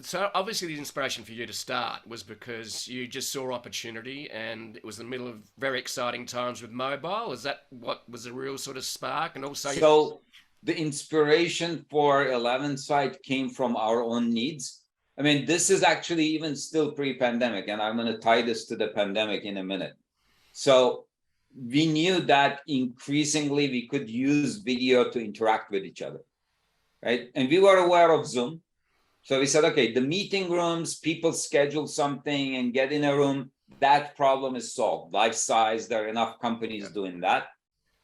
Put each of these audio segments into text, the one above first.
So obviously the inspiration for you to start was because you just saw opportunity and it was the middle of very exciting times with mobile. Is that what was the real sort of spark? And also, So the inspiration for 11 site came from our own needs. I mean, this is actually even still pre-pandemic, and I'm going to tie this to the pandemic in a minute. So we knew that increasingly we could use video to interact with each other, right? And we were aware of Zoom. So we said, okay, the meeting rooms, people schedule something and get in a room, that problem is solved. Life size, there are enough companies doing that.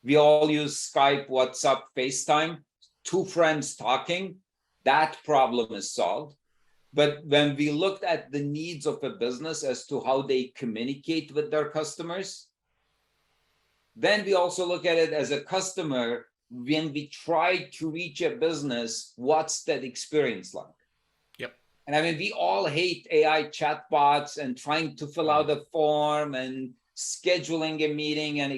We all use Skype, WhatsApp, FaceTime, two friends talking, that problem is solved. But when we looked at the needs of a business as to how they communicate with their customers, then we also look at it as a customer. When we try to reach a business, what's that experience like? yep, And I mean, we all hate AI chatbots and trying to fill out a form and scheduling a meeting and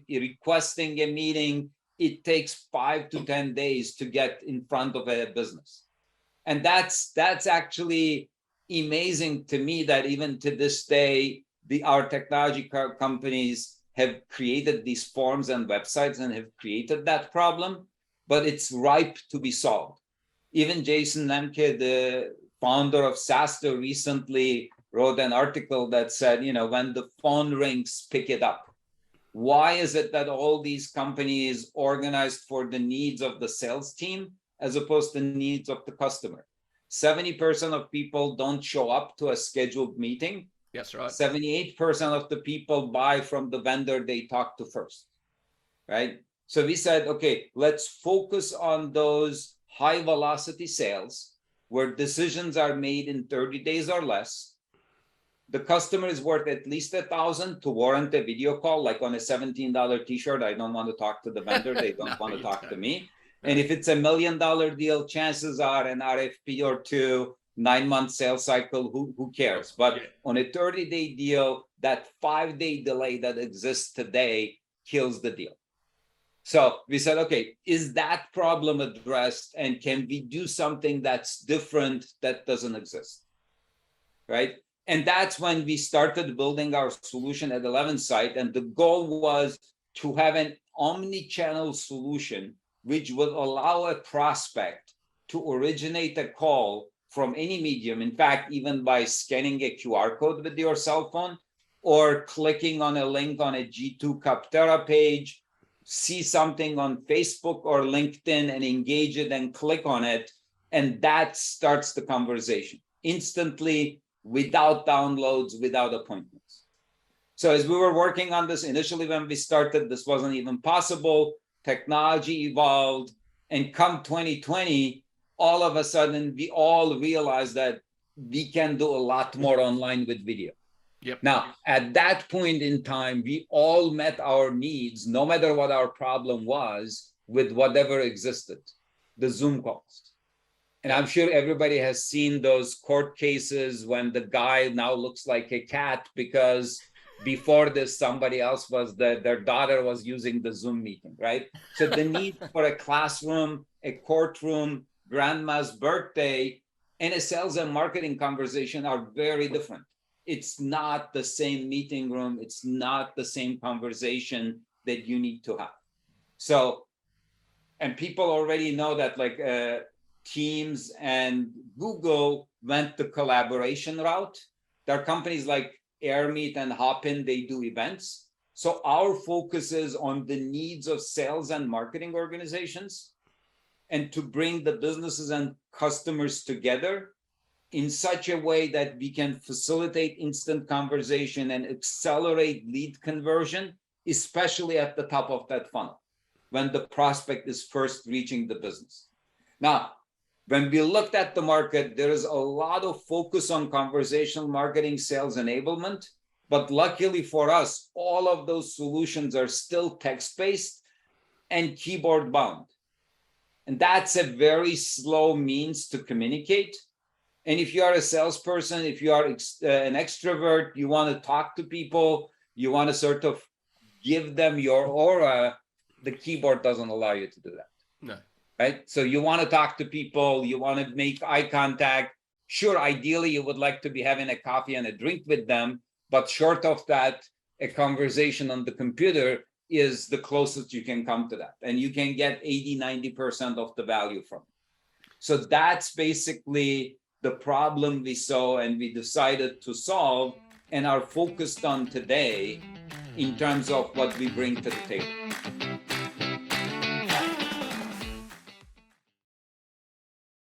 requesting a meeting. It takes 5 to 10 days to get in front of a business. And that's actually amazing to me that even to this day, our technology companies have created these forms and websites and have created that problem, but it's ripe to be solved. Even Jason Lemke, the founder of SaaStr, recently wrote an article that said, when the phone rings, pick it up. Why is it that all these companies organized for the needs of the sales team as opposed to the needs of the customer? 70% of people don't show up to a scheduled meeting. that's right. 78% of the people buy from the vendor they talk to first, right? So we said, okay, let's focus on those high velocity sales where decisions are made in 30 days or less. The customer is worth at least $1,000 to warrant a video call, like on a $17 t-shirt. I don't want to talk to the vendor. They don't No, want to you talk to don't. me. No. And if it's $1 million deal, chances are an RFP or two, 9-month sales cycle, who cares? But Yeah. on a 30-day deal, that 5-day delay that exists today kills the deal. So we said, okay, is that problem addressed? And can we do something that's different that doesn't exist, right? And that's when we started building our solution at 11 site. And the goal was to have an omni-channel solution, which would allow a prospect to originate a call from any medium. In fact, even by scanning a QR code with your cell phone or clicking on a link on a G2 Capterra page, see something on Facebook or LinkedIn and engage it and click on it. And that starts the conversation instantly, without downloads, without appointments. So as we were working on this initially, when we started, this wasn't even possible. Technology evolved, and come 2020, all of a sudden, we all realized that we can do a lot more online with video. Yep. Now, at that point in time, we all met our needs, no matter what our problem was, with whatever existed, the Zoom calls. And I'm sure everybody has seen those court cases when the guy now looks like a cat because before this, somebody else their daughter was using the Zoom meeting, right? So the need for a classroom, a courtroom, grandma's birthday, and a sales and marketing conversation are very different. It's not the same meeting room. It's not the same conversation that you need to have. So, and people already know that Teams and Google went the collaboration route. There are companies like AirMeet and Hopin, they do events. So our focus is on the needs of sales and marketing organizations and to bring the businesses and customers together in such a way that we can facilitate instant conversation and accelerate lead conversion, especially at the top of that funnel, when the prospect is first reaching the business. Now, when we looked at the market, there is a lot of focus on conversational marketing, sales enablement. But luckily for us, all of those solutions are still text-based and keyboard-bound. And that's a very slow means to communicate. And if you are a salesperson, if you are an extrovert, you want to talk to people, you want to sort of give them your aura, the keyboard doesn't allow you to do that. No. Right? So you want to talk to people, you want to make eye contact, Sure, ideally, you would like to be having a coffee and a drink with them, but short of that, a conversation on the computer is the closest you can come to that. And you can get 80-90% of the value from it. So that's basically the problem we saw and we decided to solve and are focused on today in terms of what we bring to the table.